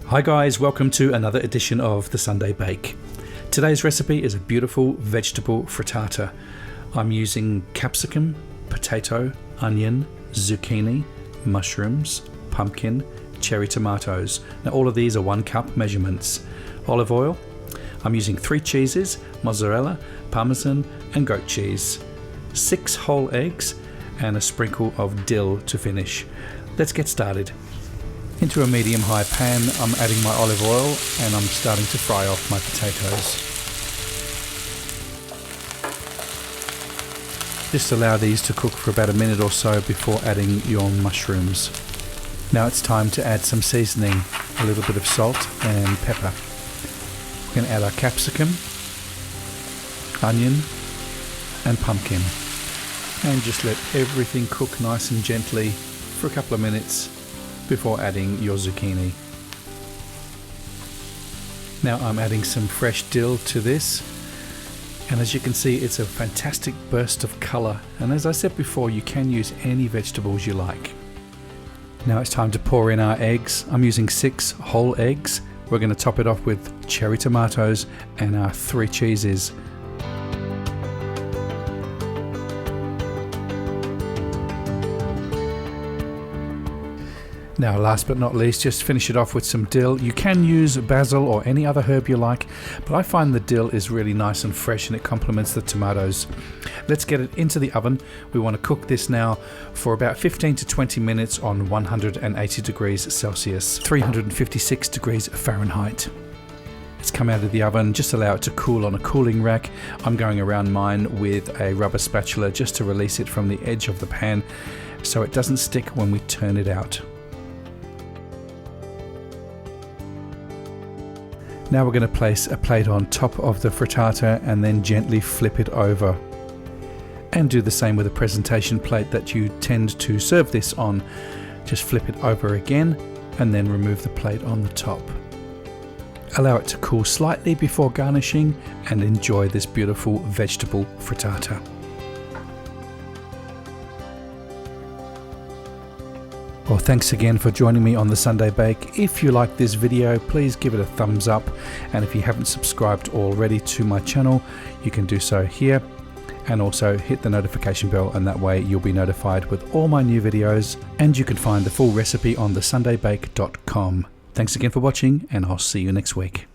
Hi guys, welcome to another edition of the Sunday Bake. Today's recipe is a beautiful vegetable frittata. I'm using capsicum, potato, onion, zucchini, mushrooms, pumpkin, cherry tomatoes. Now all of these are 1 cup measurements. Olive oil. I'm using 3 cheeses, mozzarella, parmesan and goat cheese. 6 whole eggs and a sprinkle of dill to finish. Let's get started. Into a medium-high pan, I'm adding my olive oil and I'm starting to fry off my potatoes. Just allow these to cook for about a minute or so before adding your mushrooms. Now it's time to add some seasoning, a little bit of salt and pepper. We're going to add our capsicum, onion and pumpkin, and just let everything cook nice and gently for a couple of minutes before adding your zucchini. Now I'm adding some fresh dill to this, and as you can see it's a fantastic burst of colour, and as I said before, you can use any vegetables you like. Now it's time to pour in our eggs. I'm using 6 whole eggs. We're going to top it off with cherry tomatoes and our 3 cheeses. Now last but not least, just finish it off with some dill. You can use basil or any other herb you like, but I find the dill is really nice and fresh and it complements the tomatoes. Let's get it into the oven. We want to cook this now for about 15 to 20 minutes on 180 degrees Celsius, 356 degrees Fahrenheit. It's come out of the oven, just allow it to cool on a cooling rack. I'm going around mine with a rubber spatula just to release it from the edge of the pan so it doesn't stick when we turn it out. Now we're going to place a plate on top of the frittata and then gently flip it over. And do the same with a presentation plate that you tend to serve this on. Just flip it over again and then remove the plate on the top. Allow it to cool slightly before garnishing and enjoy this beautiful vegetable frittata. Well, thanks again for joining me on the Sunday Bake. If you like this video, please give it a thumbs up, and if you haven't subscribed already to my channel, you can do so here, and also hit the notification bell, and that way you'll be notified with all my new videos, and you can find the full recipe on thesundaybake.com. Thanks again for watching, and I'll see you next week.